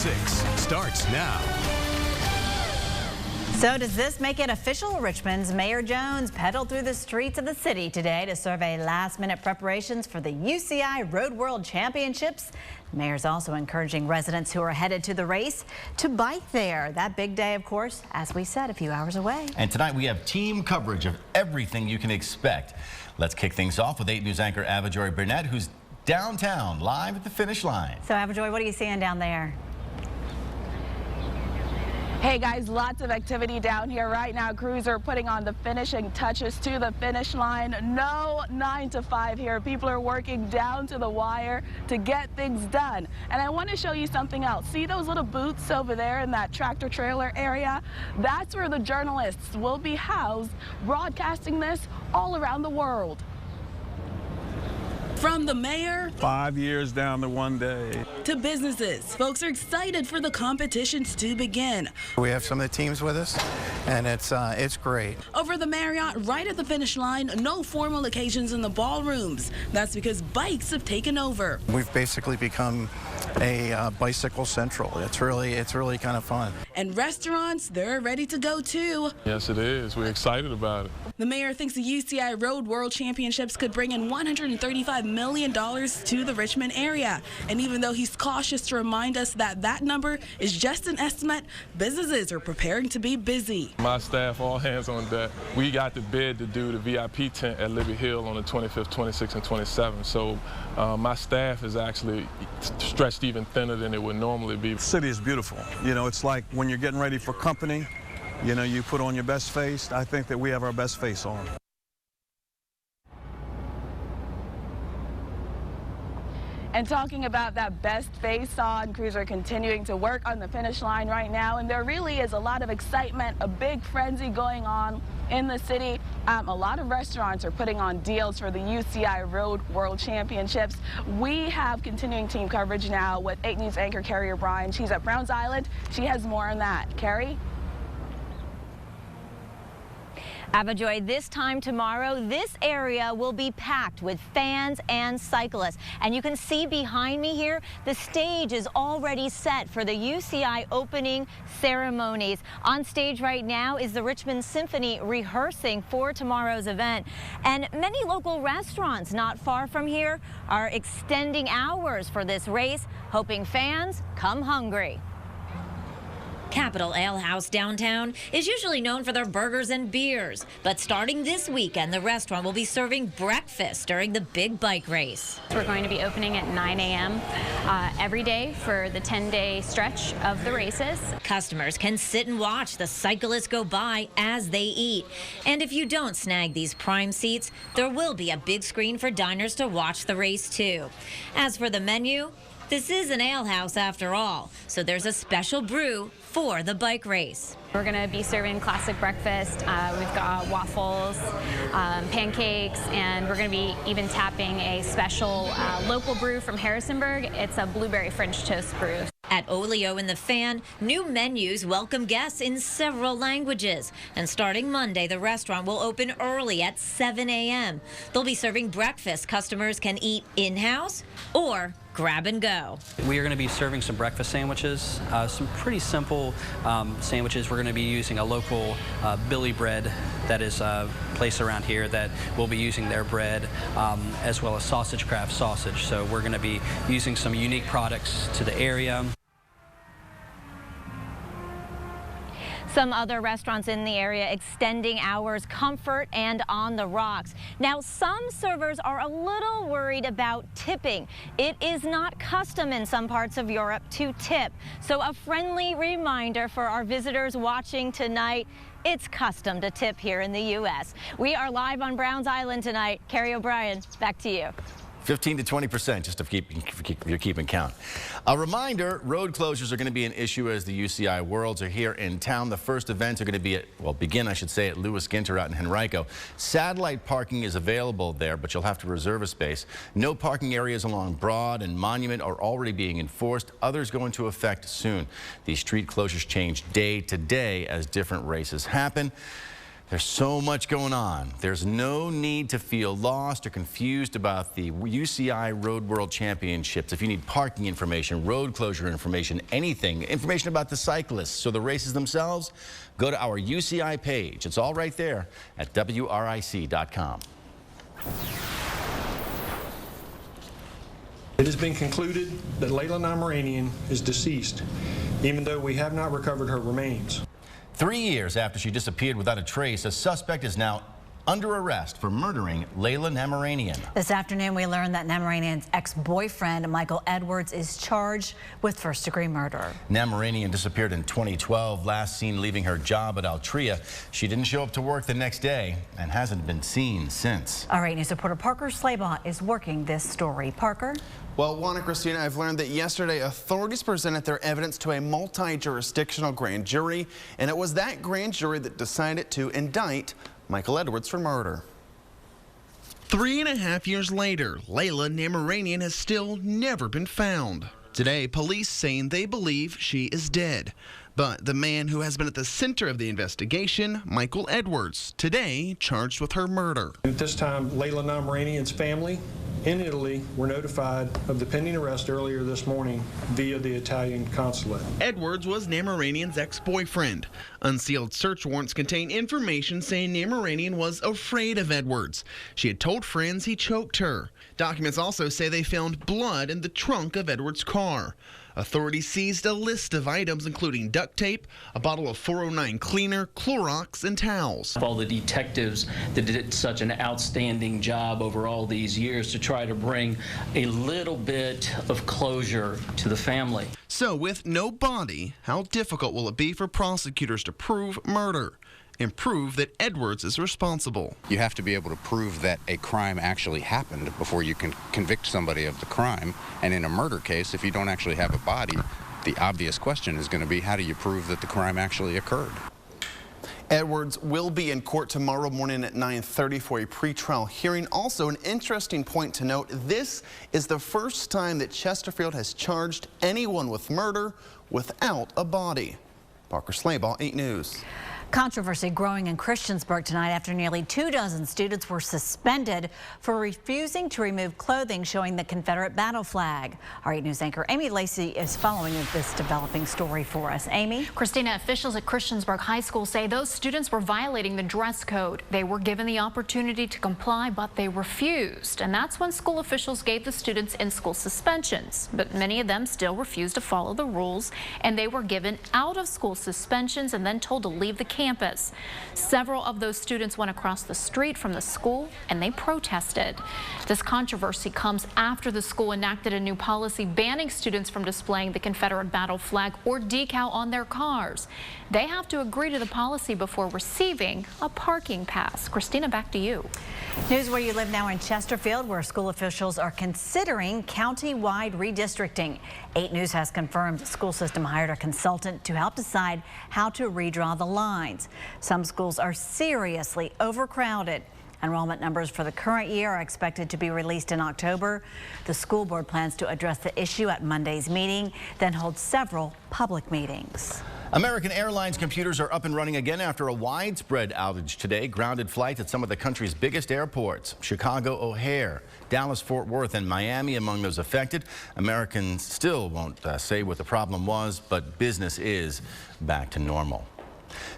6 starts now. So does this make it official? Richmond's Mayor Jones pedaled through the streets of the city today to survey last-minute preparations for the UCI Road World Championships. The mayor's also encouraging residents who are headed to the race to bike there. That big day, of course, as we said, a few hours away. And tonight we have team coverage of everything you can expect. Let's kick things off with 8 News anchor Avajoy Burnett, who's downtown live at the finish line. So Avajoy, what are you seeing down there? Hey guys, lots of activity down here right now. Crews are putting on the finishing touches to the finish line. No 9 to 5 here. People are working down to the wire to get things done. And I want to show you something else. See those little booths over there in that tractor trailer area? That's where the journalists will be housed, broadcasting this all around the world. From the mayor, 5 years down to one day, to businesses, folks are excited for the competitions to begin. We have some of the teams with us, and it's great. Over the Marriott, right at the finish line, no formal occasions in the ballrooms. That's because bikes have taken over. We've basically become a bicycle central. It's really kind of fun. And restaurants, they're ready to go too. yes it is. We're excited about it. The mayor thinks the UCI Road World Championships could bring in $135 million to the Richmond area. And even though he's cautious to remind us that that number is just an estimate, businesses are preparing to be busy. My staff, all hands on deck. We got the bid to do the VIP tent at Liberty Hill on the 25th, 26th, and 27th. So my staff is actually stretched even thinner than it would normally be. The city is beautiful. You know, it's like when you're getting ready for company, you know, you put on your best face. I think that we have our best face on. And talking about that best face on, crews are continuing to work on the finish line right now, and there really is a lot of excitement, a big frenzy going on in the city. A lot of restaurants are putting on deals for the UCI Road World Championships. We have continuing team coverage now with 8 News anchor Carrie O'Brien. She's at Browns Island. She has more on that. Carrie? Avajoy, this time tomorrow, this area will be packed with fans and cyclists. And you can see behind me here, the stage is already set for the UCI opening ceremonies. On stage right now is the Richmond Symphony rehearsing for tomorrow's event. And many local restaurants not far from here are extending hours for this race, hoping fans come hungry. Capital Ale House downtown is usually known for their burgers and beers, but starting this weekend, the restaurant will be serving breakfast during the big bike race. We're going to be opening at 9 a.m. Every day for the 10-day stretch of the races. Customers can sit and watch the cyclists go by as they eat. And if you don't snag these prime seats, there will be a big screen for diners to watch the race too. As for the menu, this is an ale house after all, so there's a special brew for the bike race. We're going to be serving classic breakfast. We've got waffles, pancakes, and we're going to be even tapping a special local brew from Harrisonburg. It's a blueberry French toast brew. At Olio in the Fan, new menus welcome guests in several languages. And starting Monday, the restaurant will open early at 7 a.m. They'll be serving breakfast customers can eat in-house or grab and go. We are going to be serving some breakfast sandwiches, some pretty simple sandwiches. We're going to be using a local Billy bread that is placed around here that will be using their bread, as well as Sausage Craft sausage. So we're going to be using some unique products to the area. Some other restaurants in the area extending hours, Comfort and On the Rocks. Now, some servers are a little worried about tipping. It is not custom in some parts of Europe to tip. So a friendly reminder for our visitors watching tonight, it's custom to tip here in the U.S. We are live on Browns Island tonight. Carrie O'Brien, back to you. 15 to 20%, just if you're keeping count. A reminder, road closures are going to be an issue as the UCI Worlds are here in town. The first events are going to be begin at Lewis Ginter out in Henrico. Satellite parking is available there, but you'll have to reserve a space. No parking areas along Broad and Monument are already being enforced. Others go into effect soon. These street closures change day to day as different races happen. There's so much going on. There's no need to feel lost or confused about the UCI Road World Championships. If you need parking information, road closure information, anything, information about the cyclists or the races themselves, go to our UCI page. It's all right there at WRIC.com. It has been concluded that Layla Namaranian is deceased, even though we have not recovered her remains. 3 years after she disappeared without a trace, a suspect is now under arrest for murdering Layla Namaranian. This afternoon, we learned that Namaranian's ex-boyfriend, Michael Edwards, is charged with first-degree murder. Namaranian disappeared in 2012, last seen leaving her job at Altria. She didn't show up to work the next day and hasn't been seen since. All right, news reporter Parker Slabaugh is working this story. Parker? Well, Juana, Christina, I've learned that yesterday authorities presented their evidence to a multi-jurisdictional grand jury, and it was that grand jury that decided to indict Michael Edwards for murder. 3.5 years later, Layla Namaranian has still never been found. Today, police saying they believe she is dead. But the man who has been at the center of the investigation, Michael Edwards, today charged with her murder. At this time, Layla Namaranian's family in Italy were notified of the pending arrest earlier this morning via the Italian consulate. Edwards was Namaranian's ex-boyfriend. Unsealed search warrants contain information saying Namaranian was afraid of Edwards. She had told friends he choked her. Documents also say they found blood in the trunk of Edwards' car. Authorities seized a list of items including duct tape, a bottle of 409 cleaner, Clorox, and towels. All the detectives that did such an outstanding job over all these years to try to bring a little bit of closure to the family. So with no body, how difficult will it be for prosecutors to prove murder and prove that Edwards is responsible? You have to be able to prove that a crime actually happened before you can convict somebody of the crime. And in a murder case, if you don't actually have a body, the obvious question is going to be, how do you prove that the crime actually occurred? Edwards will be in court tomorrow morning at 9:30 for a pretrial hearing. Also, an interesting point to note, this is the first time that Chesterfield has charged anyone with murder without a body. Parker Slabaugh, 8 News. Controversy growing in Christiansburg tonight after nearly 24 students were suspended for refusing to remove clothing showing the Confederate battle flag. Our 8 News anchor Amy Lacey is following this developing story for us. Amy? Christina, officials at Christiansburg High School say those students were violating the dress code. They were given the opportunity to comply, but they refused. And that's when school officials gave the students in-school suspensions. But many of them still refused to follow the rules, and they were given out-of-school suspensions and then told to leave the campus. Several of those students went across the street from the school and they protested. This controversy comes after the school enacted a new policy banning students from displaying the Confederate battle flag or decal on their cars. They have to agree to the policy before receiving a parking pass. Christina, back to you. News where you live now in Chesterfield, where school officials are considering county-wide redistricting. 8 News has confirmed the school system hired a consultant to help decide how to redraw the lines. Some schools are seriously overcrowded. Enrollment numbers for the current year are expected to be released in October. The school board plans to address the issue at Monday's meeting, then hold several public meetings. American Airlines computers are up and running again after a widespread outage today. Grounded flights at some of the country's biggest airports: Chicago O'Hare, Dallas-Fort Worth, and Miami among those affected. Americans still won't say what the problem was, but business is back to normal.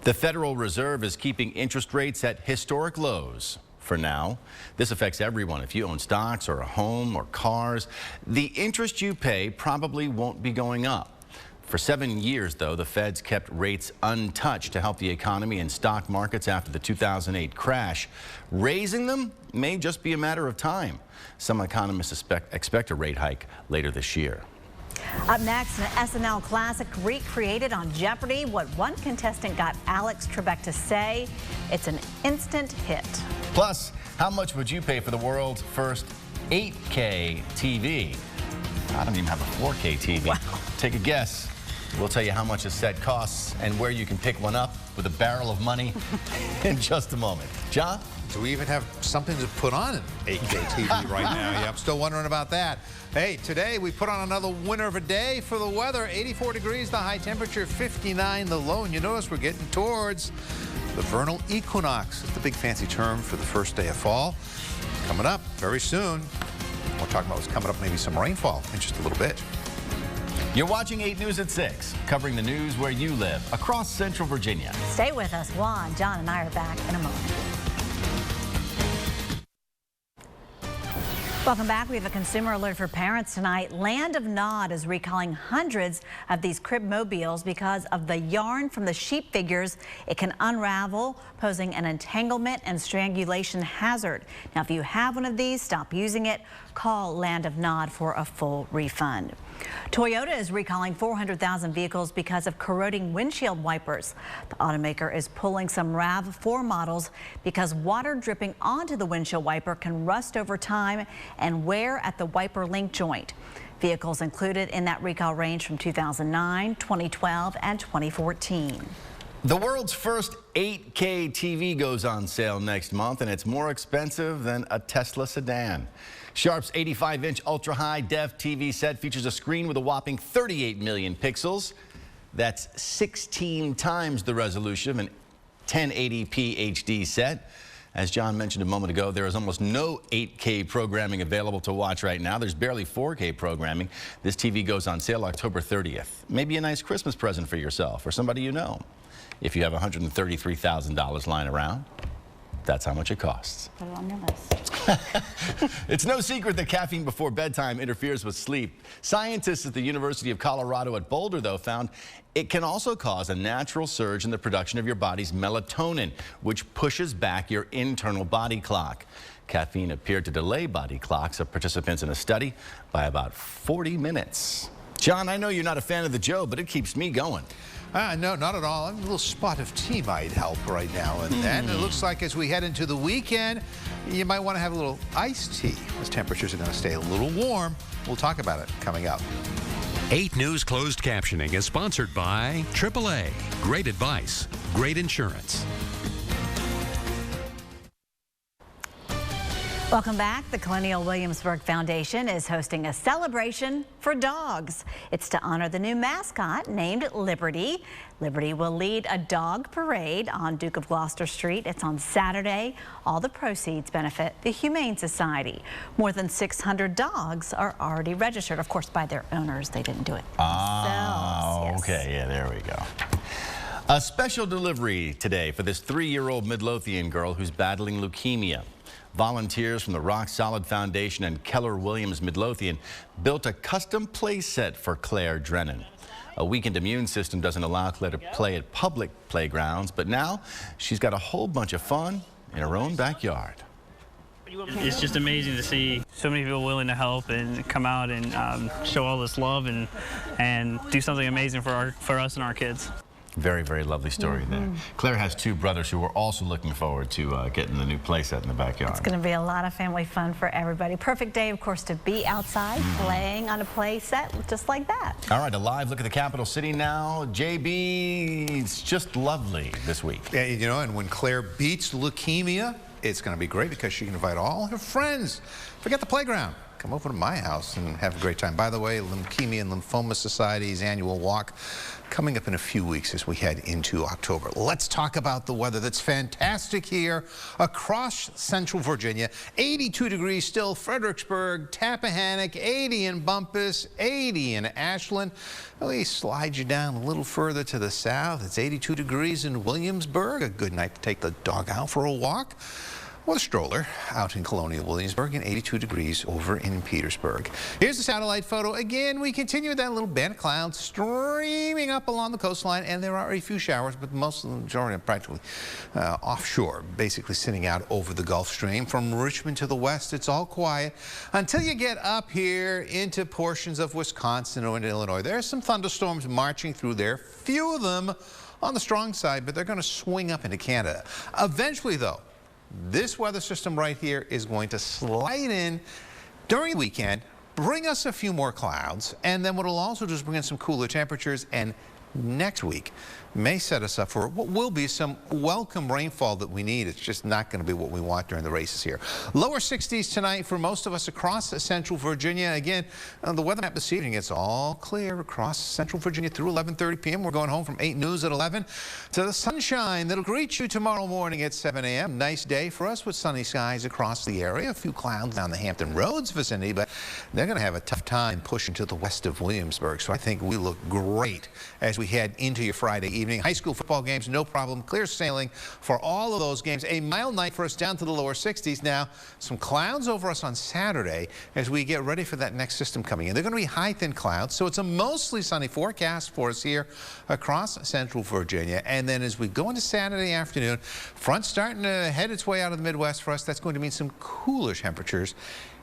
The Federal Reserve is keeping interest rates at historic lows. For now, this affects everyone. If you own stocks or a home or cars, the interest you pay probably won't be going up. For 7 years, though, the Feds kept rates untouched to help the economy and stock markets after the 2008 crash. Raising them may just be a matter of time. Some economists expect a rate hike later this year. Up next, an SNL classic recreated on Jeopardy! What one contestant got Alex Trebek to say. It's an instant hit. Plus, how much would you pay for the world's first 8K TV? I don't even have a 4K TV. Wow. Take a guess. We'll tell you how much a set costs and where you can pick one up with a barrel of money in just a moment. John? Do we even have something to put on an 8K TV right now? Yeah, I'm still wondering about that. Hey, today we put on another winner of a day for the weather. 84 degrees, the high temperature, 59 the low. And you notice we're getting towards The vernal equinox is the big fancy term for the first day of fall. Coming up very soon. We're talking about what's coming up, maybe some rainfall in just a little bit. You're watching 8 News at 6, covering the news where you live, across Central Virginia. Stay with us. Juan, John, and I are back in a moment. Welcome back. We have a consumer alert for parents tonight. Land of Nod is recalling hundreds of these crib mobiles because of the yarn from the sheep figures. It can unravel, posing an entanglement and strangulation hazard. Now, if you have one of these, stop using it. Call Land of Nod for a full refund. Toyota is recalling 400,000 vehicles because of corroding windshield wipers. The automaker is pulling some RAV4 models because water dripping onto the windshield wiper can rust over time and wear at the wiper link joint. Vehicles included in that recall range from 2009, 2012, and 2014. The world's first 8K TV goes on sale next month, and it's more expensive than a Tesla sedan. Sharp's 85-inch ultra-high def TV set features a screen with a whopping 38 million pixels. That's 16 times the resolution of an 1080p HD set. As John mentioned a moment ago, there is almost no 8K programming available to watch right now. There's barely 4K programming. This TV goes on sale October 30th. Maybe a nice Christmas present for yourself or somebody you know. If you have $133,000 lying around, that's how much it costs. Put it on your list. It's no secret that caffeine before bedtime interferes with sleep. Scientists at the University of Colorado at Boulder, though, found it can also cause a natural surge in the production of your body's melatonin, which pushes back your internal body clock. Caffeine appeared to delay body clocks of participants in a study by about 40 minutes. John, I know you're not a fan of the Joe, but it keeps me going. No, not at all. A little spot of tea might help right now and then. It looks like as we head into the weekend, you might want to have a little iced tea as temperatures are going to stay a little warm. We'll talk about it coming up. 8 News closed captioning is sponsored by AAA. Great advice, great insurance. Welcome back. The Colonial Williamsburg Foundation is hosting a celebration for dogs. It's to honor the new mascot named Liberty. Liberty will lead a dog parade on Duke of Gloucester Street. It's on Saturday. All the proceeds benefit the Humane Society. More than 600 dogs are already registered, of course, by their owners. They didn't do it themselves. Yes. Okay, yeah, there we go. A special delivery today for this 3-year-old Midlothian girl who's battling leukemia. Volunteers from the Rock Solid Foundation and Keller Williams Midlothian built a custom play set for Claire Drennan. A weakened immune system doesn't allow Claire to play at public playgrounds, but now she's got a whole bunch of fun in her own backyard. It's just amazing to see so many people willing to help and come out and show all this love and do something amazing for us and our kids. Very, very lovely story there. Claire has 2 brothers who are also looking forward to getting the new playset in the backyard. It's going to be a lot of family fun for everybody. Perfect day, of course, to be outside playing on a play set just like that. All right, a live look at the capital city now. JB, it's just lovely this week. Yeah, you know, and when Claire beats leukemia, it's going to be great because she can invite all her friends. Forget the playground. Come over to my house and have a great time. By the way, Leukemia and Lymphoma Society's annual walk coming up in a few weeks as we head into October. Let's talk about the weather that's fantastic here across Central Virginia. 82 degrees still, Fredericksburg, Tappahannock, 80 in Bumpus, 80 in Ashland. We slide you down a little further to the south. It's 82 degrees in Williamsburg. A good night to take the dog out for a walk. Or a stroller out in Colonial Williamsburg, and 82 degrees over in Petersburg. Here's the satellite photo. Again, we continue with that little band of clouds streaming up along the coastline, and there are a few showers, but most of the majority are practically offshore, basically sitting out over the Gulf Stream. From Richmond to the west, it's all quiet until you get up here into portions of Wisconsin or into Illinois. There's some thunderstorms marching through there, few of them on the strong side, but they're going to swing up into Canada. Eventually, though, this weather system right here is going to slide in during the weekend, bring us a few more clouds, and then what it'll also do is bring in some cooler temperatures and next week may set us up for what will be some welcome rainfall that we need. It's just not going to be what we want during the races here. Lower 60s tonight for most of us across central Virginia. Again, the weather map this evening, it's all clear across central Virginia through 11:30 p.m. We're going home from 8 News at 11 to the sunshine that'll greet you tomorrow morning at 7 a.m. Nice day for us with sunny skies across the area. A few clouds down the Hampton Roads vicinity, but they're going to have a tough time pushing to the west of Williamsburg. So I think we look great as we head into your Friday evening. High school football games, no problem. Clear sailing for all of those games. A mild night for us down to the lower 60s. Now, some clouds over us on Saturday as we get ready for that next system coming in. They're going to be high, thin clouds, so it's a mostly sunny forecast for us here across central Virginia. And then as we go into Saturday afternoon, front starting to head its way out of the Midwest for us. That's going to mean some cooler temperatures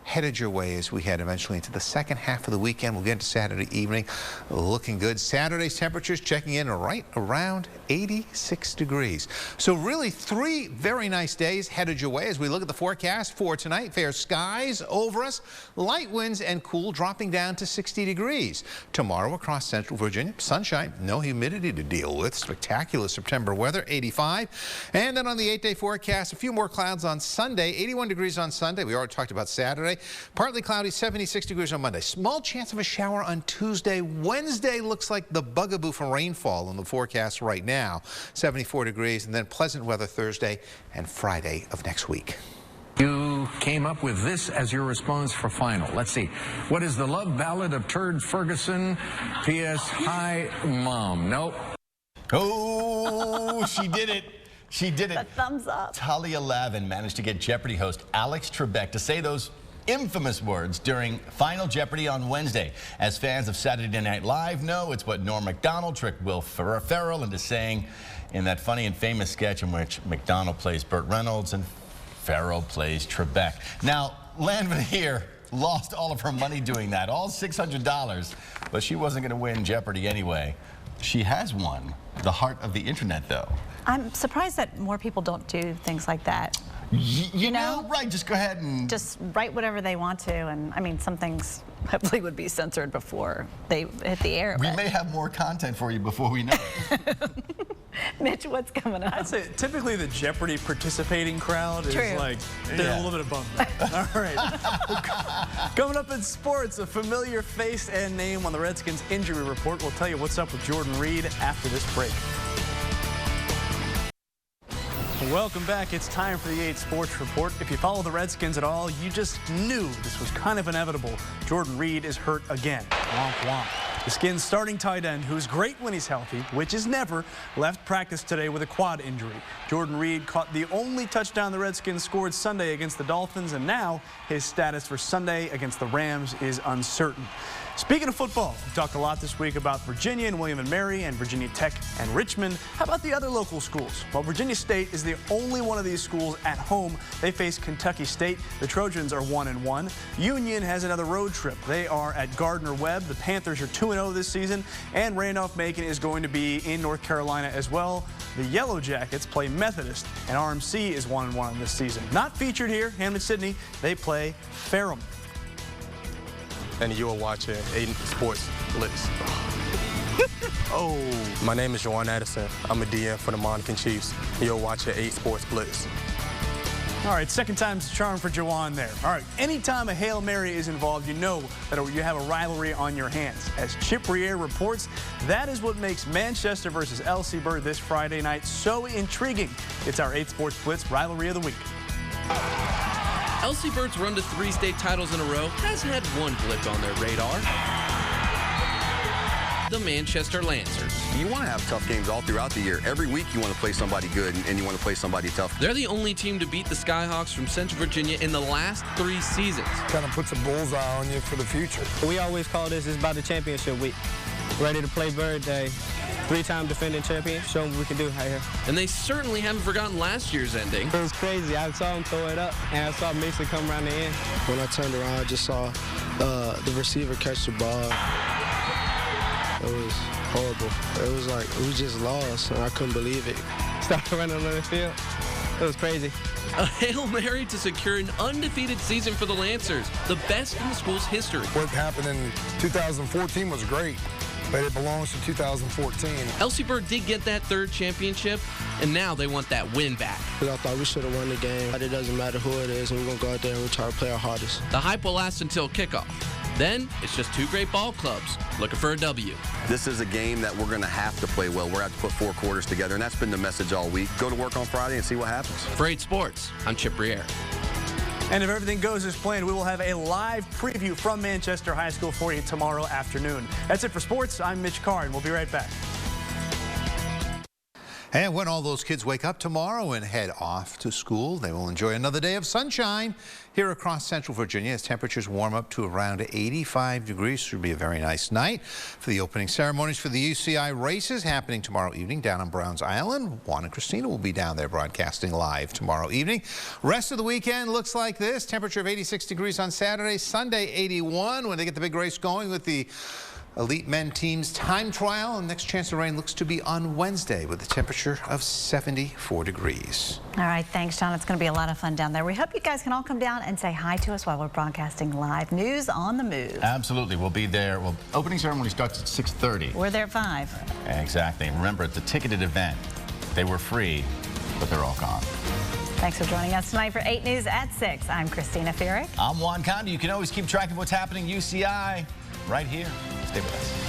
headed your way as we head eventually into the second half of the weekend. We'll get into Saturday evening looking good. Saturday's temperatures checking in right around 86 degrees. So really 3 very nice days headed your way as we look at the forecast for tonight. Fair skies over us, light winds and cool dropping down to 60 degrees. Tomorrow across central Virginia, sunshine, no humidity to deal with. Spectacular September weather, 85. And then on the 8-day forecast, a few more clouds on Sunday, 81 degrees on Sunday. We already talked about Saturday. Partly cloudy, 76 degrees on Monday. Small chance of a shower on Tuesday. Wednesday looks like the bugaboo for rainfall in the forecast right now. 74 degrees, and then pleasant weather Thursday and Friday of next week. You came up with this as your response for final. Let's see. What is the love ballad of Turd Ferguson? P.S. Hi, Mom. Nope. Oh, she did it. She did it. A thumbs up. Talia Lavin managed to get Jeopardy host Alex Trebek to say those infamous words during Final Jeopardy on Wednesday. As fans of Saturday Night Live know, it's what Norm Macdonald tricked Will Ferrell into saying in that funny and famous sketch in which Macdonald plays Burt Reynolds and Ferrell plays Trebek. Now, Lavin here lost all of her money doing that, all $600, but she wasn't going to win Jeopardy anyway. She has won the heart of the internet, though. I'm surprised that more people don't do things like that. You know, right, just go ahead and just write whatever they want to, and I mean, some things hopefully would be censored before they hit the air. We may have more content for you before we know it. Mitch, what's coming up? I'd say typically the Jeopardy participating crowd is like, they're a little bit of bummed out. All right. Coming up in sports, a familiar face and name on the Redskins injury report. We'll tell you what's up with Jordan Reed after this break. Welcome back. It's time for the 8 Sports Report. If you follow the Redskins at all, you just knew this was kind of inevitable. Jordan Reed is hurt again. Womp womp. The Skins' starting tight end, who's great when he's healthy, which is never, left practice today with a quad injury. Jordan Reed caught the only touchdown the Redskins scored Sunday against the Dolphins, and now his status for Sunday against the Rams is uncertain. Speaking of football, we talked a lot this week about Virginia and William & Mary and Virginia Tech and Richmond. How about the other local schools? Well, Virginia State is the only one of these schools at home. They face Kentucky State. The Trojans are 1-1. Union has another road trip. They are at Gardner-Webb. The Panthers are 2-0 this season, and Randolph-Macon is going to be in North Carolina as well. The Yellow Jackets play Methodist, and RMC is 1-1 this season. Not featured here, Hampden-Sydney. They play Ferrum. And you're watching 8 Sports Blitz. Oh. My name is Juwan Addison. I'm a DM for the Monacan Chiefs. You're watching 8 Sports Blitz. All right, second time's the charm for Juwan there. All right, anytime a Hail Mary is involved, you know that you have a rivalry on your hands. As Chip Riere reports, that is what makes Manchester versus LC Bird this Friday night so intriguing. It's our 8 Sports Blitz Rivalry of the Week. LC Bird's run to 3 state titles in a row has had one blip on their radar. The Manchester Lancers. You want to have tough games all throughout the year. Every week you want to play somebody good and you want to play somebody tough. They're the only team to beat the Skyhawks from Central Virginia in the last 3 seasons. Kind of puts a bullseye on you for the future. We always call this about the championship week. Ready to play Bird Day. 3-time defending champion. Show them what we can do right here. And they certainly haven't forgotten last year's ending. It was crazy. I saw him throw it up, and I saw Mason come around the end. When I turned around, I just saw the receiver catch the ball. It was horrible. It was like we just lost, and I couldn't believe it. Started running on the field. It was crazy. A Hail Mary to secure an undefeated season for the Lancers, the best in the school's history. What happened in 2014 was great. but it belongs to 2014. Elsieburg did get that third championship, and now they want that win back. I thought we should have won the game, but it doesn't matter who it is, and we're going to go out there and we try to play our hardest. The hype will last until kickoff. Then it's just two great ball clubs looking for a W. This is a game that we're going to have to play well. We're going to have to put 4 quarters together, and that's been the message all week. Go to work on Friday and see what happens. For 8 Sports, I'm Chip Briere. And if everything goes as planned, we will have a live preview from Manchester High School for you tomorrow afternoon. That's it for sports. I'm Mitch Carr, and we'll be right back. And when all those kids wake up tomorrow and head off to school, they will enjoy another day of sunshine here across Central Virginia as temperatures warm up to around 85 degrees. Should be a very nice night for the opening ceremonies for the UCI races happening tomorrow evening down on Browns Island. Juan and Christina will be down there broadcasting live tomorrow evening. Rest of the weekend looks like this. Temperature of 86 degrees on Saturday, Sunday 81 when they get the big race going with the Elite Men team's time trial, and next chance of rain looks to be on Wednesday with a temperature of 74 degrees. All right, thanks, John. It's going to be a lot of fun down there. We hope you guys can all come down and say hi to us while we're broadcasting live news on the move. Absolutely. We'll be there. Well, opening ceremony starts at 6:30. We're there at 5. Exactly. And remember, it's a ticketed event. They were free, but they're all gone. Thanks for joining us tonight for 8 News at 6. I'm Christina Fierick. I'm Juan Conde. You can always keep track of what's happening UCI right here. Stay with us.